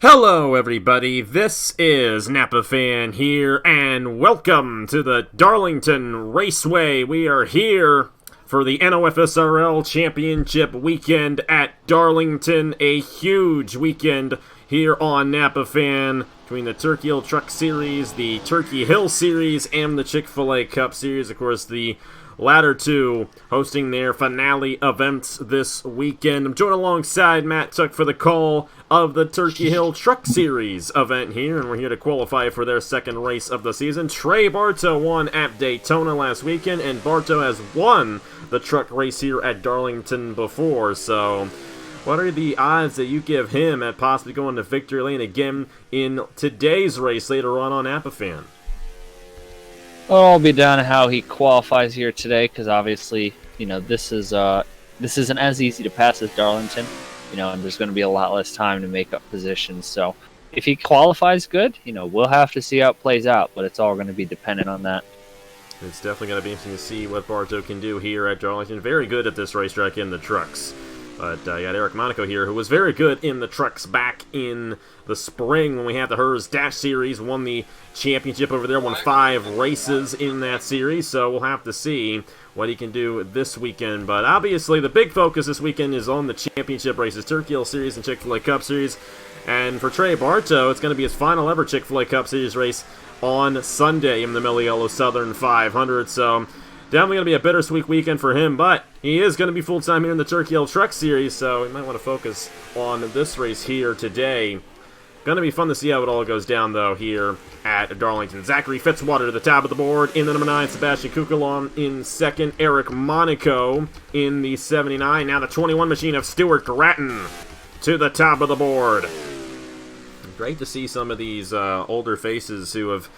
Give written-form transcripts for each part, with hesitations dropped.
Hello everybody, this is Napa Fan here, and welcome to the Darlington Raceway. We are here for the NOFSRL Championship weekend at Darlington, a huge weekend here on Napa Fan between the Turkey Hill Truck Series, the Turkey Hill Series, and the Chick-fil-A Cup Series. Of course, the latter two hosting their finale events this weekend. I'm joined alongside Matt Tuck for the call of the Turkey Hill Truck Series event here, and we're here to qualify for their second race of the season. Trey Bartow won at Daytona last weekend, and Bartow has won the truck race here at Darlington before, so what are the odds that you give him at possibly going to victory lane again in today's race later on Napa Fan? Well, it'll be down to how he qualifies here today, because obviously, this isn't as easy to pass as Darlington, and there's going to be a lot less time to make up positions. So, if he qualifies good, we'll have to see how it plays out, but it's all going to be dependent on that. It's definitely going to be interesting to see what Bartow can do here at Darlington. Very good at this racetrack in the trucks. But you got Eric Monaco here, who was very good in the trucks back in the spring when we had the Hers Dash Series, won the championship over there, won 5 races in that series, so we'll have to see what he can do this weekend. But obviously the big focus this weekend is on the championship races, Turkey Hill Series and Chick-fil-A Cup Series. And for Trey Bartow, it's going to be his final ever Chick-fil-A Cup Series race on Sunday in the Mello Yello Southern 500, so definitely going to be a bittersweet weekend for him, but he is going to be full-time here in the Turkey Hill Truck Series, so we might want to focus on this race here today. Going to be fun to see how it all goes down, though, here at Darlington. Zachary Fitzwater to the top of the board. In the number 9, Sebastian Kukalon in second. Eric Monaco in the 79. Now the 21 machine of Stuart Gratton to the top of the board. Great to see some of these older faces who have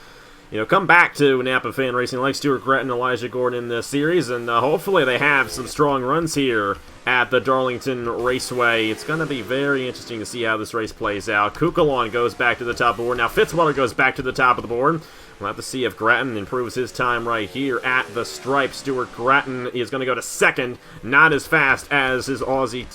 come back to Napa Fan Racing, like Stuart Gratton, Elijah Gordon in this series, and hopefully they have some strong runs here at the Darlington Raceway. It's going to be very interesting to see how this race plays out. Kukalon goes back to the top of the board. Now Fitzwater goes back to the top of the board. We'll have to see if Gratton improves his time right here at the stripe. Stuart Gratton is going to go to second, not as fast as his Aussie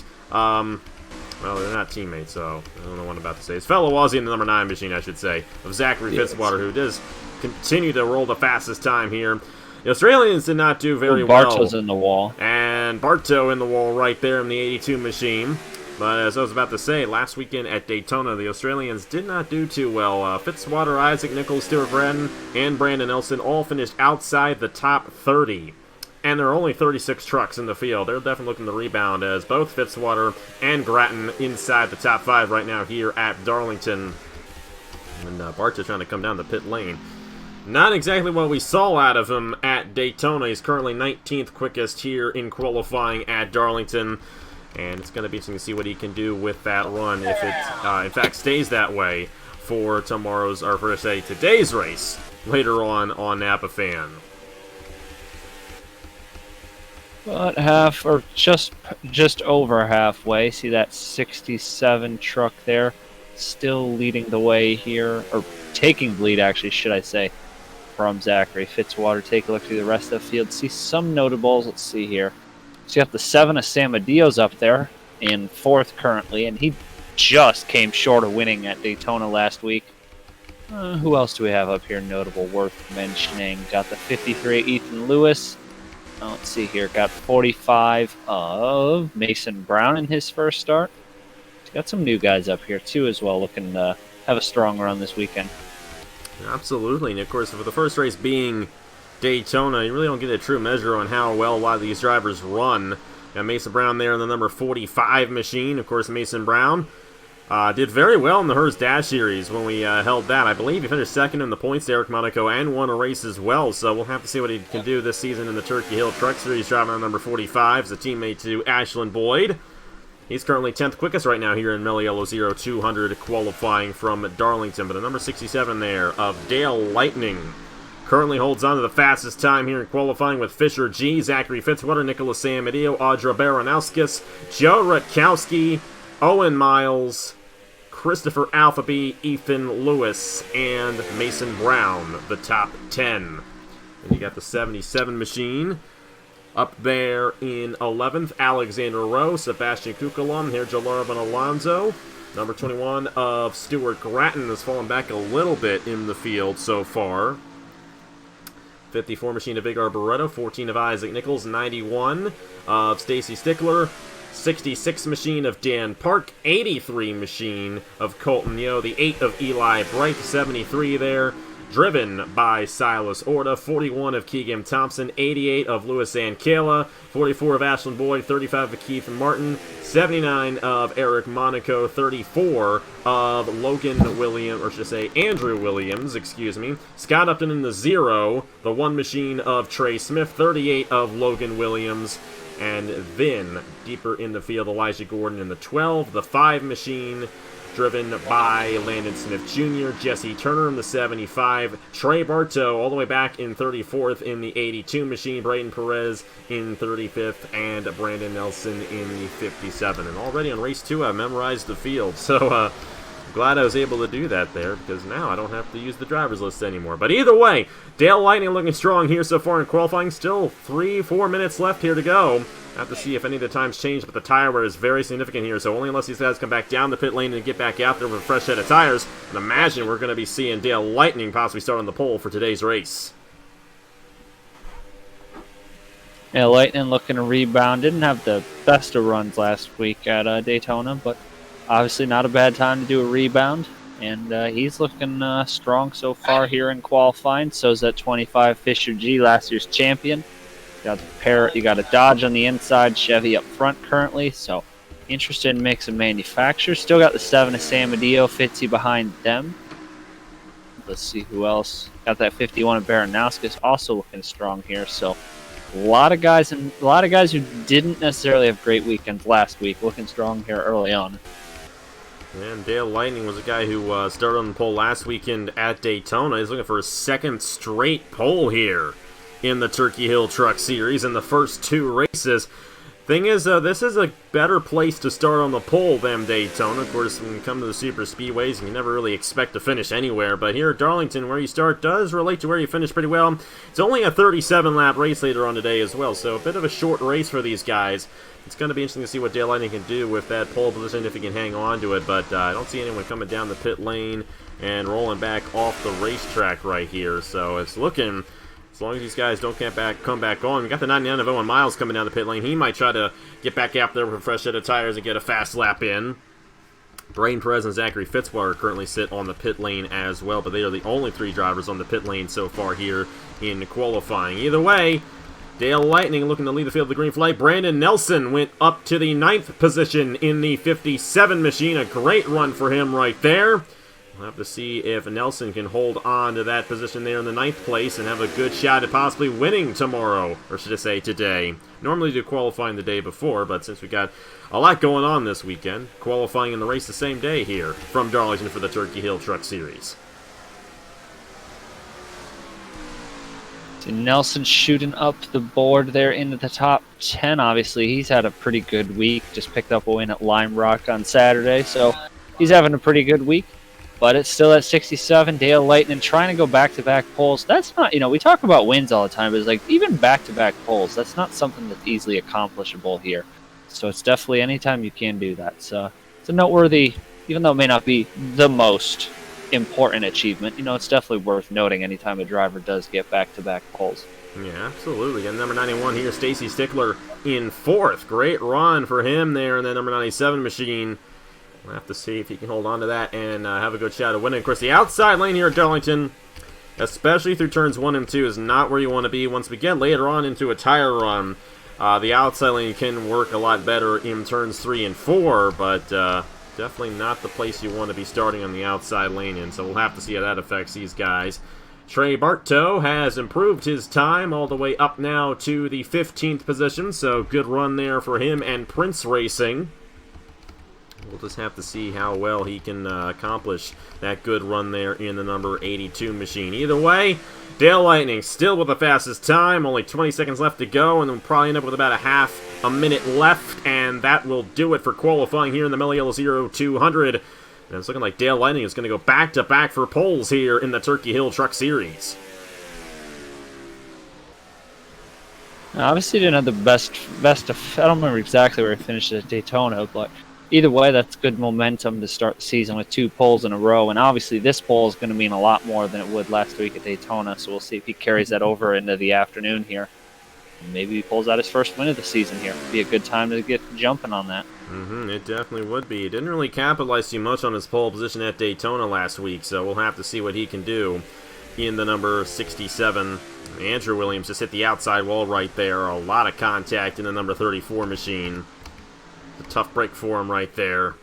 well, they're not teammates, so I don't know what I'm about to say. His fellow Aussie in the number 9 machine, I should say, of Zachary Fitzwater, who does continue to roll the fastest time here. The Australians did not do very well. Bartow's in the wall. And Bartow in the wall right there in the 82 machine. But as I was about to say, last weekend at Daytona, the Australians did not do too well. Fitzwater, Isaac Nichols, Stuart Gratton, and Brandon Nelson all finished outside the top 30. And there are only 36 trucks in the field. They're definitely looking to rebound, as both Fitzwater and Gratton inside the top 5 right now here at Darlington. And Bartow trying to come down the pit lane. Not exactly what we saw out of him at Daytona. He's currently 19th quickest here in qualifying at Darlington. And it's going to be interesting to see what he can do with that run if it, in fact, stays that way for tomorrow's, or for, say, today's race later on Napa Fan. About half, or just over halfway. See that 67 truck there, still leading the way here, or taking the lead, actually, should I say, from Zachary Fitzwater. Take a look through the rest of the field. See some notables. Let's see here. So you have the 7 of Samadio's up there in 4th currently, and he just came short of winning at Daytona last week. Who else do we have up here notable worth mentioning? Got the 53 Ethan Lewis. Let's see here. Got 45 of Mason Brown in his first start. Got some new guys up here, too, as well, looking to have a strong run this weekend. Absolutely. And, of course, for the first race being Daytona, you really don't get a true measure on how well a lot of these drivers run. Got Mason Brown there in the number 45 machine. Of course, Mason Brown did very well in the Hers Dash Series when we held that. I believe he finished second in the points to Eric Monaco and won a race as well, so we'll have to see what he can do this season in the Turkey Hill Truck Series, driving on number 45 as a teammate to Ashland Boyd. He's currently 10th quickest right now here in Mello Yello Zero 200, qualifying from Darlington, but the number 67 there of Dale Lightning currently holds on to the fastest time here in qualifying with Fisher G, Zachary Fitzwater, Nicholas Samadio, Audra Baranowskis, Joe Rutkowski, Owen Miles, Christopher Alphaby, Ethan Lewis, and Mason Brown, the top 10. And you got the 77 machine up there in 11th, Alexander Rowe, Sebastian Kukalon, here Jalaravan Alonso, Number 21 of Stuart Grattan has fallen back a little bit in the field so far. 54 machine of Vigar Barreto, 14 of Isaac Nichols, 91 of Stacy Stickler, 66 machine of Dan Park, 83 machine of Colton Yo, the 8 of Eli Bright, 73 there, driven by Silas Orta, 41 of Keegan Thompson, 88 of Louis Ankela, 44 of Ashland Boyd, 35 of Keith Martin, 79 of Eric Monaco, 34 of Logan Williams, or should I say Andrew Williams, excuse me, Scott Upton in the 0, the 1 machine of Trey Smith, 38 of Logan Williams, and then deeper in the field, Elijah Gordon in the 12, the 5 machine, driven by Landon Smith Jr., Jesse Turner in the 75, Trey Bartow all the way back in 34th in the 82 machine, Brayden Perez in 35th, and Brandon Nelson in the 57. And already on race 2, I memorized the field, so glad I was able to do that there, because now I don't have to use the driver's list anymore. But either way, Dale Lightning looking strong here so far in qualifying. Still 3-4 minutes left here to go. Have to see if any of the times change, but the tire wear is very significant here, so only unless these guys come back down the pit lane and get back out there with a fresh set of tires, and imagine we're going to be seeing Dale Lightning possibly start on the pole for today's race. Yeah, Lightning looking to rebound. Didn't have the best of runs last week at Daytona, but obviously not a bad time to do a rebound. And he's looking strong so far here in qualifying. So is that 25 Fisher G, last year's champion. You got a Dodge on the inside, Chevy up front currently. So interested in mix of manufacturers. Still got the 7 of Sam Adio, Fitzy behind them. Let's see who else. Got that 51 of Baranowskis also looking strong here. So a lot of guys who didn't necessarily have great weekends last week looking strong here early on. And Dale Lightning was a guy who started on the pole last weekend at Daytona. He's looking for his second straight pole here in the Turkey Hill Truck Series in the first 2 races. Thing is, this is a better place to start on the pole than Daytona. Of course, when you come to the super speedways, you can never really expect to finish anywhere. But here at Darlington, where you start does relate to where you finish pretty well. It's only a 37-lap race later on today as well, so a bit of a short race for these guys. It's going to be interesting to see what Dale Lightning can do with that pole position, if he can hang on to it. But I don't see anyone coming down the pit lane and rolling back off the racetrack right here. So it's looking... As long as these guys don't come back on. We got the 99 of Owen Miles coming down the pit lane. He might try to get back out there with a fresh set of tires and get a fast lap in. Brain Perez and Zachary Fitzwater currently sit on the pit lane as well, but they are the only 3 drivers on the pit lane so far here in qualifying. Either way, Dale Lightning looking to lead the field with the green flag. Brandon Nelson went up to the 9th position in the 57 machine. A great run for him right there. We'll have to see if Nelson can hold on to that position there in the 9th place and have a good shot at possibly winning tomorrow, or should I say today. Normally do qualifying the day before, but since we got a lot going on this weekend, qualifying in the race the same day here from Darlington for the Turkey Hill Truck Series. So Nelson shooting up the board there into the top 10. Obviously, he's had a pretty good week. Just picked up a win at Lime Rock on Saturday, so he's having a pretty good week. But it's still at 67. Dale Lightning trying to go back-to-back poles. That's not, we talk about wins all the time, but it's like even back-to-back poles, that's not something that's easily accomplishable here. So it's definitely anytime you can do that. So it's a noteworthy, even though it may not be the most important achievement, it's definitely worth noting anytime a driver does get back-to-back poles. Yeah, absolutely. And number 91 here, Stacy Stickler in 4th. Great run for him there in that number 97 machine. We'll have to see if he can hold on to that and have a good shot at winning. Of course, the outside lane here at Darlington, especially through turns 1 and 2, is not where you want to be. Once we get later on into a tire run, the outside lane can work a lot better in turns 3 and 4, but definitely not the place you want to be starting on the outside lane in. So we'll have to see how that affects these guys. Trey Bartow has improved his time all the way up now to the 15th position, so good run there for him and Prince Racing. We'll just have to see how well he can accomplish that good run there in the number 82 machine. Either way, Dale Lightning still with the fastest time. Only 20 seconds left to go, and then we'll probably end up with about a minute left, and that will do it for qualifying here in the Mello Yello Zero 200. And it's looking like Dale Lightning is going to go back-to-back for poles here in the Turkey Hill Truck Series. Obviously didn't have the best of, I don't remember exactly where he finished at Daytona, but either way, that's good momentum to start the season with 2 poles in a row. And obviously, this pole is going to mean a lot more than it would last week at Daytona. So we'll see if he carries that over into the afternoon here. Maybe he pulls out his first win of the season here. Be a good time to get jumping on that. It definitely would be. He didn't really capitalize too much on his pole position at Daytona last week, so we'll have to see what he can do in the number 67. Andrew Williams just hit the outside wall right there. A lot of contact in the number 34 machine. A tough break for him right there.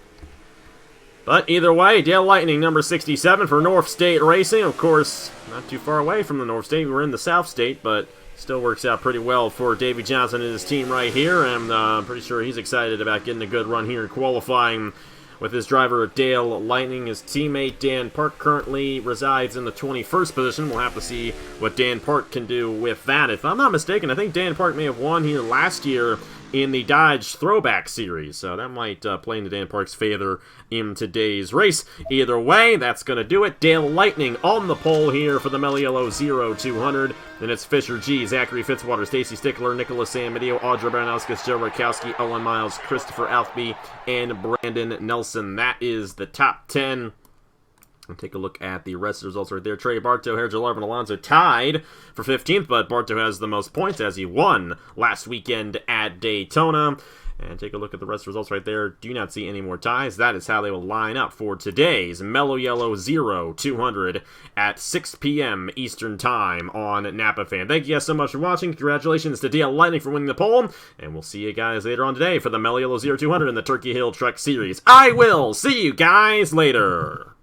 But either way, Dale Lightning, number 67 for North State Racing. Of course, not too far away from the North State. We're in the South State, but still works out pretty well for Davey Johnson and his team right here. And I'm pretty sure he's excited about getting a good run here in qualifying with his driver Dale Lightning. His teammate Dan Park currently resides in the 21st position. We'll have to see what Dan Park can do with that. If I'm not mistaken, I think Dan Park may have won here last year in the Dodge Throwback Series, so that might play into Dan Park's favor in today's race. Either way, that's going to do it. Dale Lightning on the pole here for the Mello Yello Zero 200. Then it's Fisher G, Zachary Fitzwater, Stacy Stickler, Nicholas Samedeo, Audra Baranowskis, Joe Rakowski, Owen Miles, Christopher Alfby, and Brandon Nelson. That is the top 10. And take a look at the rest of the results right there. Trey Bartow, Hergelarv, and Alonso tied for 15th, but Bartow has the most points as he won last weekend at Daytona. And take a look at the rest of the results right there. Do not see any more ties. That is how they will line up for today's Mello Yello Zero 200 at 6 p.m. Eastern Time on Napa Fan. Thank you guys so much for watching. Congratulations to Dale Lightning for winning the poll. And we'll see you guys later on today for the Mello Yello Zero 200 in the Turkey Hill Truck Series. I will see you guys later.